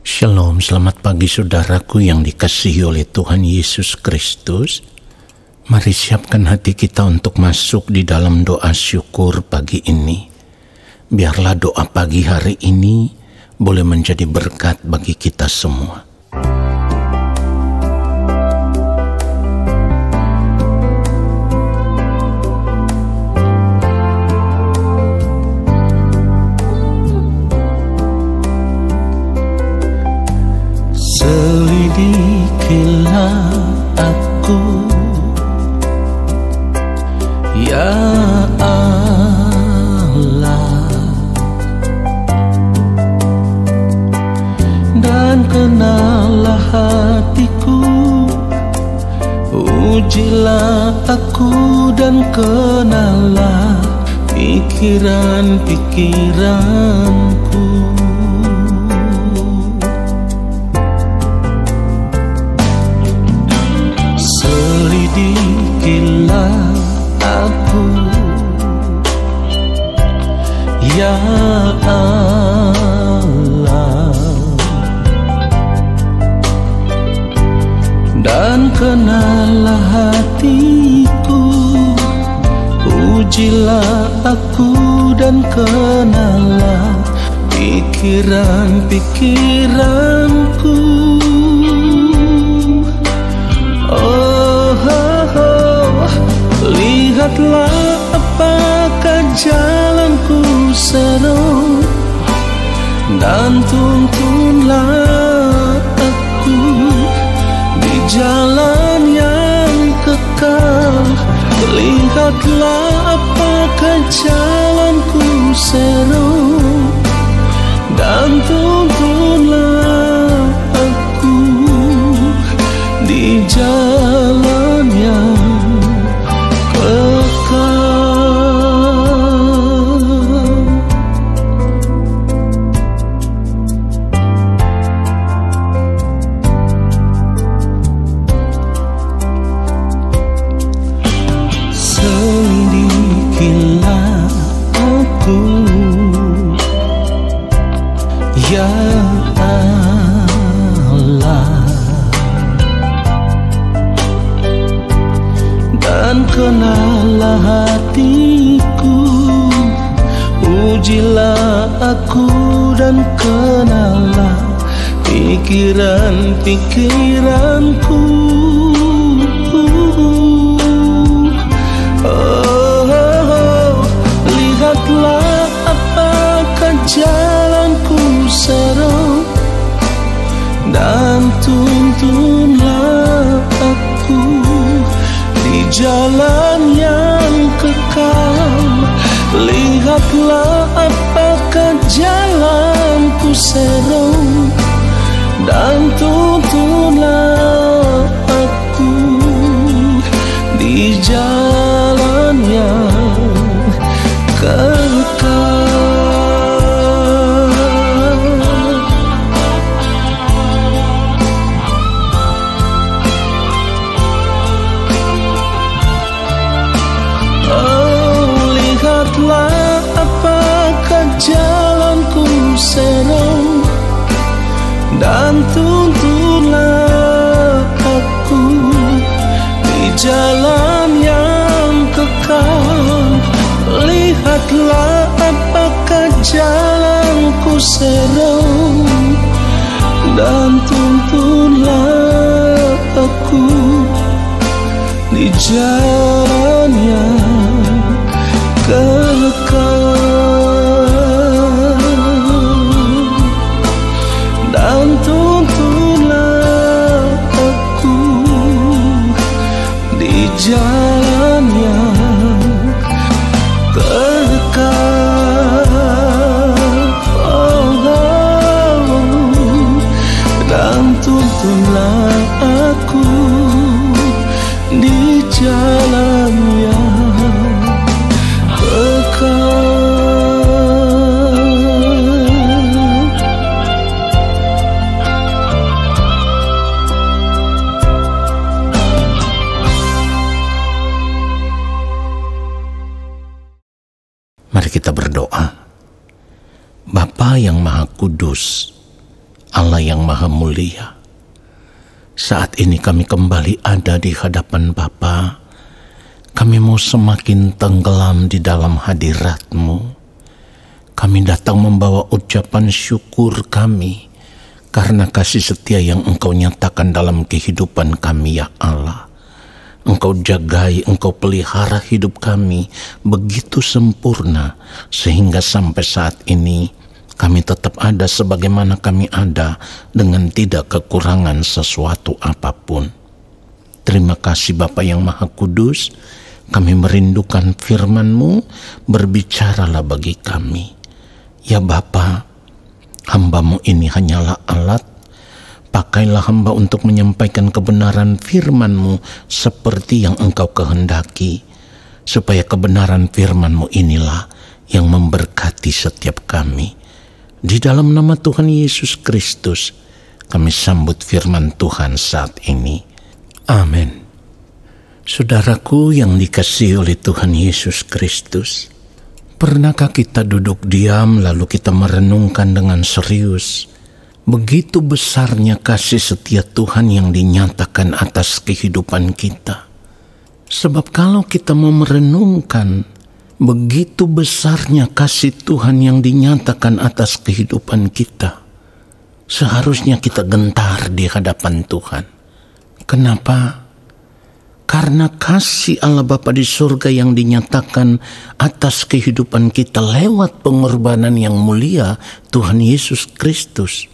Shalom, selamat pagi saudaraku yang dikasihi oleh Tuhan Yesus Kristus. Mari siapkan hati kita untuk masuk di dalam doa syukur pagi ini. Biarlah doa pagi hari ini boleh menjadi berkat bagi kita semua. Selidikilah aku, ya Allah, dan kenallah hatiku, ujilah aku dan kenallah pikiran-pikiranku. Selidikilah aku, ya Allah, dan kenallah hatiku, ujilah aku dan kenallah pikiran-pikiranku. Lihatlah apakah jalanku seru, dan tuntunlah aku di jalan yang kekal. Lihatlah apakah jalanku seru, dan tuntunlah aku di jalan yang ya Allah, dan kenallah hatiku, ujilah aku dan kenallah pikiran-pikiranku. Lihatlah apakah jalanku seru, dan tuntunlah aku di jalan yang kekal. Lihatlah apakah jalanku seru, dan tuntunlah aku di jalan yang kekal. Lihatlah apakah jalanku seru, dan tuntunlah aku di jalan yang kekal. Lihatlah apakah jalanku seru, dan tuntunlah aku di jalan yang kekal, dan tuntunlah aku di jalan yang kekal. Dan tuntunlah aku di jalan yang kekal. Mari kita berdoa. Bapa yang Maha Kudus, Allah yang Maha Mulia, saat ini kami kembali ada di hadapan Bapa. Kami mau semakin tenggelam di dalam hadirat-Mu. Kami datang membawa ucapan syukur kami karena kasih setia yang Engkau nyatakan dalam kehidupan kami, ya Allah. Engkau jagai, Engkau pelihara hidup kami begitu sempurna, sehingga sampai saat ini kami tetap ada sebagaimana kami ada dengan tidak kekurangan sesuatu apapun. Terima kasih Bapa yang Maha Kudus, kami merindukan firman-Mu, berbicaralah bagi kami. Ya Bapa, hamba-Mu ini hanyalah alat, pakailah hamba untuk menyampaikan kebenaran firman-Mu seperti yang Engkau kehendaki, supaya kebenaran firman-Mu inilah yang memberkati setiap kami. Di dalam nama Tuhan Yesus Kristus, kami sambut firman Tuhan saat ini. Amin. Saudaraku yang dikasihi oleh Tuhan Yesus Kristus, pernahkah kita duduk diam lalu kita merenungkan dengan serius begitu besarnya kasih setia Tuhan yang dinyatakan atas kehidupan kita? Sebab kalau kita mau merenungkan begitu besarnya kasih Tuhan yang dinyatakan atas kehidupan kita, seharusnya kita gentar di hadapan Tuhan. Kenapa? Karena kasih Allah Bapa di surga yang dinyatakan atas kehidupan kita lewat pengorbanan yang mulia Tuhan Yesus Kristus,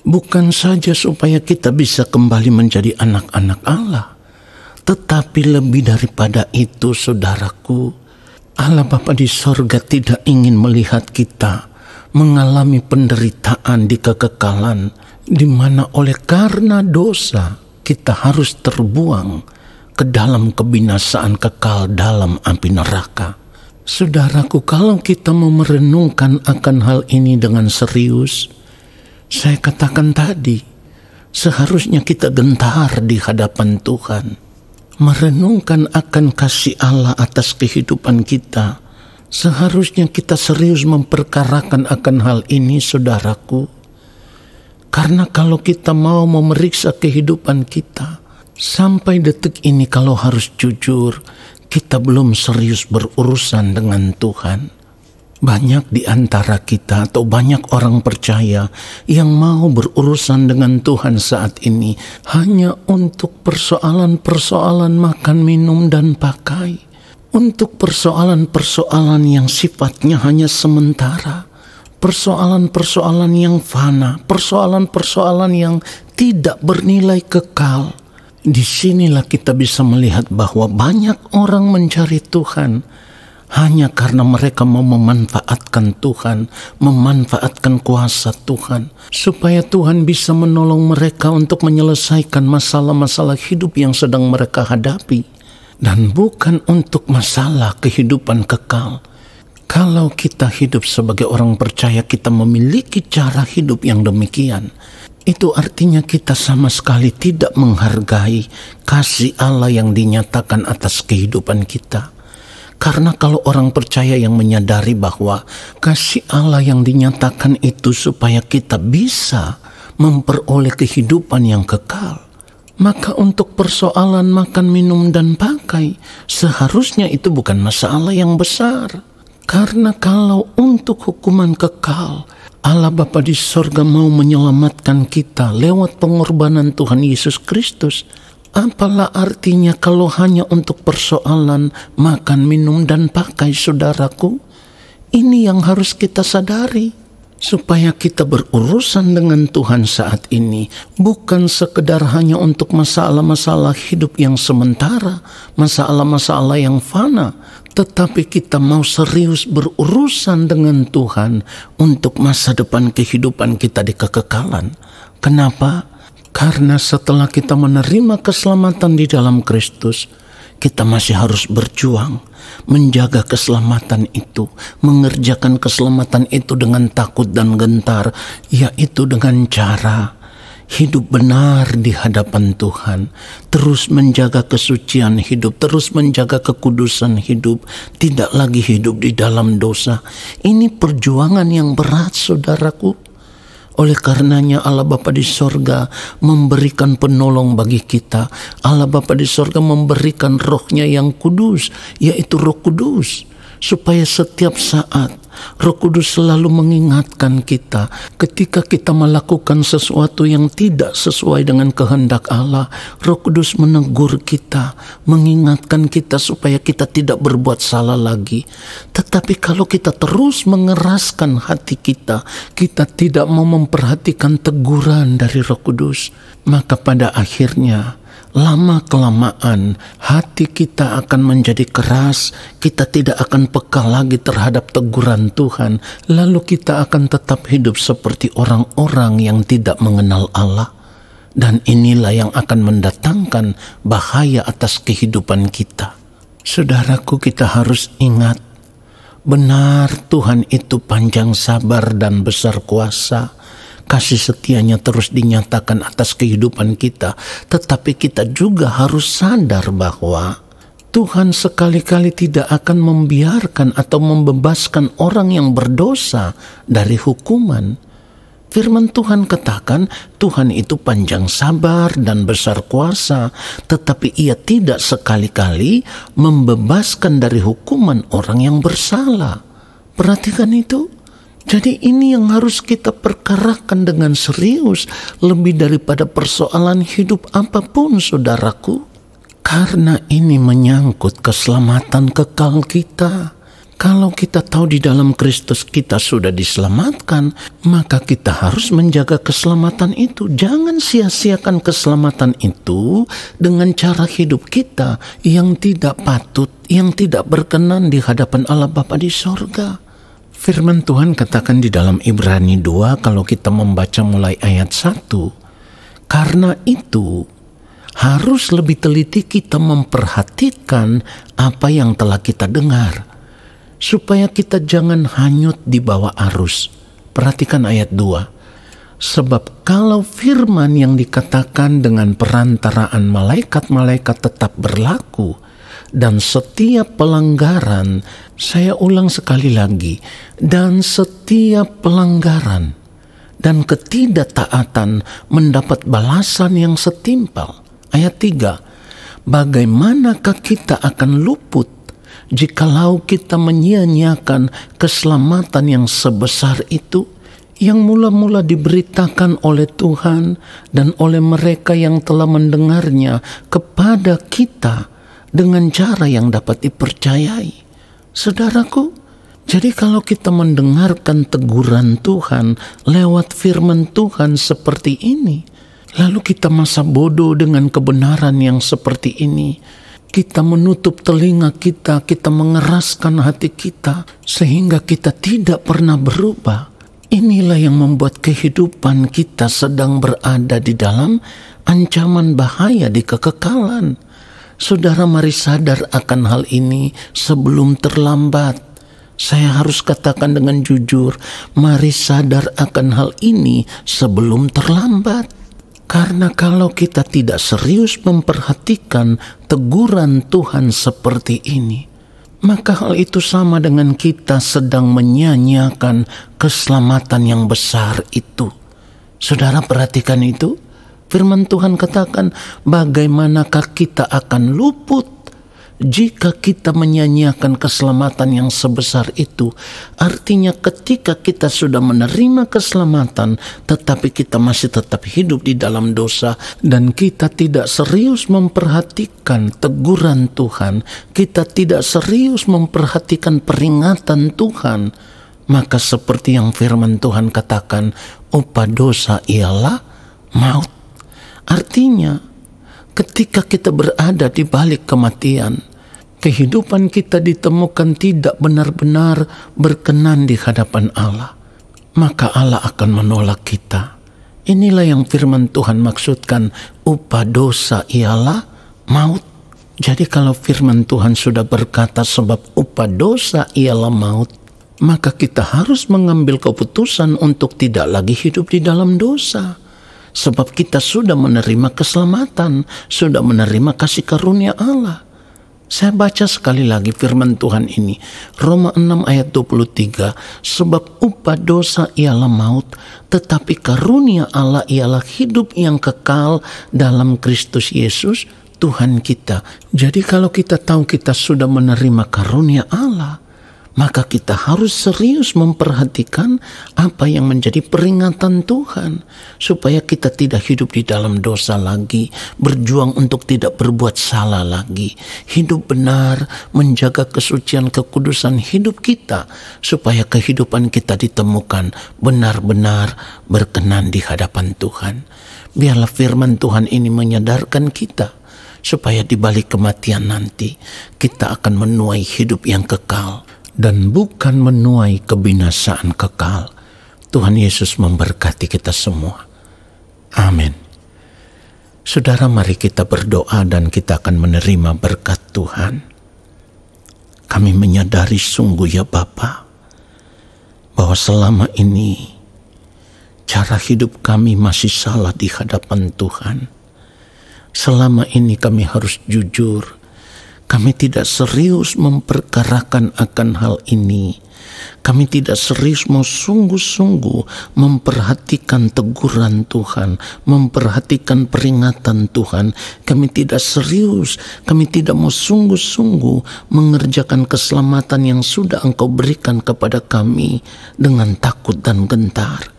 bukan saja supaya kita bisa kembali menjadi anak-anak Allah, tetapi lebih daripada itu, saudaraku, Allah Bapa di sorga tidak ingin melihat kita mengalami penderitaan di kekekalan, di mana oleh karena dosa kita harus terbuang ke dalam kebinasaan kekal dalam api neraka. Saudaraku, kalau kita mau merenungkan akan hal ini dengan serius, saya katakan tadi, seharusnya kita gentar di hadapan Tuhan, merenungkan akan kasih Allah atas kehidupan kita. Seharusnya kita serius memperkarakan akan hal ini, saudaraku. Karena kalau kita mau memeriksa kehidupan kita, sampai detik ini kalau harus jujur, kita belum serius berurusan dengan Tuhan. Banyak di antara kita atau banyak orang percaya yang mau berurusan dengan Tuhan saat ini hanya untuk persoalan-persoalan makan, minum, dan pakai. Untuk persoalan-persoalan yang sifatnya hanya sementara. Persoalan-persoalan yang fana. Persoalan-persoalan yang tidak bernilai kekal. Disinilah kita bisa melihat bahwa banyak orang mencari Tuhan hanya karena mereka mau memanfaatkan Tuhan, memanfaatkan kuasa Tuhan, supaya Tuhan bisa menolong mereka untuk menyelesaikan masalah-masalah hidup yang sedang mereka hadapi, dan bukan untuk masalah kehidupan kekal. Kalau kita hidup sebagai orang percaya, kita memiliki cara hidup yang demikian, itu artinya kita sama sekali tidak menghargai kasih Allah yang dinyatakan atas kehidupan kita. Karena kalau orang percaya yang menyadari bahwa kasih Allah yang dinyatakan itu supaya kita bisa memperoleh kehidupan yang kekal, maka untuk persoalan makan, minum, dan pakai seharusnya itu bukan masalah yang besar. Karena kalau untuk hukuman kekal, Allah Bapa di sorga mau menyelamatkan kita lewat pengorbanan Tuhan Yesus Kristus. Apalah artinya kalau hanya untuk persoalan makan, minum, dan pakai, saudaraku? Ini yang harus kita sadari. Supaya kita berurusan dengan Tuhan saat ini bukan sekedar hanya untuk masalah-masalah hidup yang sementara, masalah-masalah yang fana, tetapi kita mau serius berurusan dengan Tuhan untuk masa depan kehidupan kita di kekekalan. Kenapa? Karena setelah kita menerima keselamatan di dalam Kristus, kita masih harus berjuang menjaga keselamatan itu, mengerjakan keselamatan itu dengan takut dan gentar, yaitu dengan cara hidup benar di hadapan Tuhan, terus menjaga kesucian hidup, terus menjaga kekudusan hidup, tidak lagi hidup di dalam dosa. Ini perjuangan yang berat, saudaraku. Oleh karenanya Allah Bapa di sorga memberikan penolong bagi kita. Allah Bapa di sorga memberikan rohnya yang kudus, yaitu Roh Kudus. Supaya setiap saat Roh Kudus selalu mengingatkan kita ketika kita melakukan sesuatu yang tidak sesuai dengan kehendak Allah. Roh Kudus menegur kita, mengingatkan kita supaya kita tidak berbuat salah lagi. Tetapi kalau kita terus mengeraskan hati kita tidak mau memperhatikan teguran dari Roh Kudus, maka pada akhirnya lama-kelamaan hati kita akan menjadi keras, kita tidak akan peka lagi terhadap teguran Tuhan, lalu kita akan tetap hidup seperti orang-orang yang tidak mengenal Allah. Dan inilah yang akan mendatangkan bahaya atas kehidupan kita. Saudaraku, kita harus ingat, benar Tuhan itu panjang sabar dan besar kuasa. Kasih setianya terus dinyatakan atas kehidupan kita. Tetapi kita juga harus sadar bahwa Tuhan sekali-kali tidak akan membiarkan atau membebaskan orang yang berdosa dari hukuman. Firman Tuhan katakan Tuhan itu panjang sabar dan besar kuasa, tetapi Ia tidak sekali-kali membebaskan dari hukuman orang yang bersalah. Perhatikan itu. Jadi ini yang harus kita perkarakan dengan serius, lebih daripada persoalan hidup apapun, saudaraku. Karena ini menyangkut keselamatan kekal kita. Kalau kita tahu di dalam Kristus kita sudah diselamatkan, maka kita harus menjaga keselamatan itu. Jangan sia-siakan keselamatan itu dengan cara hidup kita yang tidak patut, yang tidak berkenan di hadapan Allah Bapa di sorga. Firman Tuhan katakan di dalam Ibrani 2 kalau kita membaca mulai ayat 1. Karena itu harus lebih teliti kita memperhatikan apa yang telah kita dengar, supaya kita jangan hanyut di bawah arus. Perhatikan ayat 2. Sebab kalau firman yang dikatakan dengan perantaraan malaikat-malaikat tetap berlaku, dan setiap pelanggaran, saya ulang sekali lagi, dan setiap pelanggaran dan ketidaktaatan mendapat balasan yang setimpal. Ayat 3, bagaimanakah kita akan luput jikalau kita menyia-nyiakan keselamatan yang sebesar itu, yang mula-mula diberitakan oleh Tuhan dan oleh mereka yang telah mendengarnya kepada kita dengan cara yang dapat dipercayai. Saudaraku, jadi kalau kita mendengarkan teguran Tuhan lewat firman Tuhan seperti ini, lalu kita masa bodoh dengan kebenaran yang seperti ini, kita menutup telinga kita mengeraskan hati kita sehingga kita tidak pernah berubah. Inilah yang membuat kehidupan kita sedang berada di dalam ancaman bahaya di kekekalan. Saudara, mari sadar akan hal ini sebelum terlambat. Saya harus katakan dengan jujur, mari sadar akan hal ini sebelum terlambat. Karena kalau kita tidak serius memperhatikan teguran Tuhan seperti ini, maka hal itu sama dengan kita sedang menyia-nyiakan keselamatan yang besar itu. Saudara, perhatikan itu. Firman Tuhan katakan, bagaimanakah kita akan luput jika kita menyia-nyiakan keselamatan yang sebesar itu. Artinya ketika kita sudah menerima keselamatan, tetapi kita masih tetap hidup di dalam dosa, dan kita tidak serius memperhatikan teguran Tuhan, kita tidak serius memperhatikan peringatan Tuhan, maka seperti yang firman Tuhan katakan, upah dosa ialah maut. Artinya, ketika kita berada di balik kematian, kehidupan kita ditemukan tidak benar-benar berkenan di hadapan Allah, maka Allah akan menolak kita. Inilah yang firman Tuhan maksudkan, upah dosa ialah maut. Jadi kalau firman Tuhan sudah berkata sebab upah dosa ialah maut, maka kita harus mengambil keputusan untuk tidak lagi hidup di dalam dosa. Sebab kita sudah menerima keselamatan, sudah menerima kasih karunia Allah. Saya baca sekali lagi firman Tuhan ini, Roma 6 ayat 23, sebab upah dosa ialah maut, tetapi karunia Allah ialah hidup yang kekal dalam Kristus Yesus Tuhan kita. Jadi kalau kita tahu kita sudah menerima karunia Allah, maka kita harus serius memperhatikan apa yang menjadi peringatan Tuhan, supaya kita tidak hidup di dalam dosa lagi, berjuang untuk tidak berbuat salah lagi, hidup benar, menjaga kesucian kekudusan hidup kita, supaya kehidupan kita ditemukan benar-benar berkenan di hadapan Tuhan. Biarlah firman Tuhan ini menyadarkan kita, supaya di balik kematian nanti kita akan menuai hidup yang kekal dan bukan menuai kebinasaan kekal. Tuhan Yesus memberkati kita semua. Amin. Saudara, mari kita berdoa dan kita akan menerima berkat Tuhan. Kami menyadari sungguh ya Bapa, bahwa selama ini cara hidup kami masih salah di hadapan Tuhan. Selama ini kami harus jujur, kami tidak serius memperkarakan akan hal ini. Kami tidak serius mau sungguh-sungguh memperhatikan teguran Tuhan, memperhatikan peringatan Tuhan. Kami tidak serius, kami tidak mau sungguh-sungguh mengerjakan keselamatan yang sudah Engkau berikan kepada kami dengan takut dan gentar.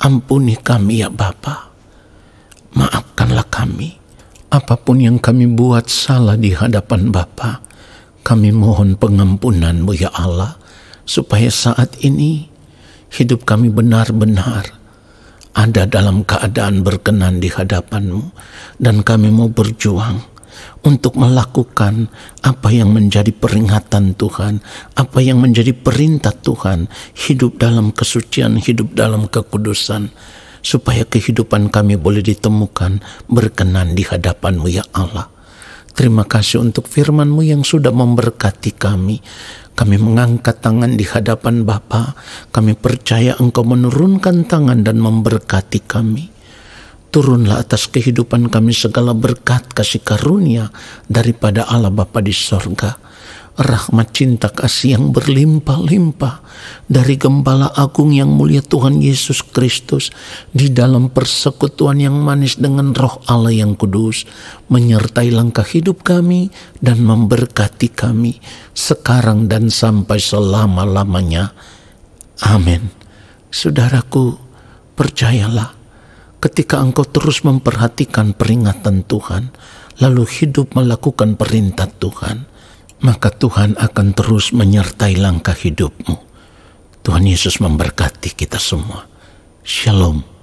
Ampuni kami ya Bapa, maafkanlah kami. Apapun yang kami buat salah di hadapan Bapa, kami mohon pengampunan-Mu ya Allah, supaya saat ini hidup kami benar-benar ada dalam keadaan berkenan di hadapan-Mu, dan kami mau berjuang untuk melakukan apa yang menjadi peringatan Tuhan, apa yang menjadi perintah Tuhan, hidup dalam kesucian, hidup dalam kekudusan, supaya kehidupan kami boleh ditemukan berkenan di hadapan-Mu ya Allah. Terima kasih untuk firman-Mu yang sudah memberkati kami. Kami mengangkat tangan di hadapan Bapa. Kami percaya Engkau menurunkan tangan dan memberkati kami. Turunlah atas kehidupan kami segala berkat kasih karunia daripada Allah Bapa di sorga. Rahmat cinta kasih yang berlimpah-limpah dari Gembala Agung yang mulia Tuhan Yesus Kristus di dalam persekutuan yang manis dengan Roh Allah yang kudus, menyertai langkah hidup kami dan memberkati kami sekarang dan sampai selama-lamanya. Amin. Saudaraku, percayalah, ketika engkau terus memperhatikan peringatan Tuhan, lalu hidup melakukan perintah Tuhan, maka Tuhan akan terus menyertai langkah hidupmu. Tuhan Yesus memberkati kita semua. Shalom.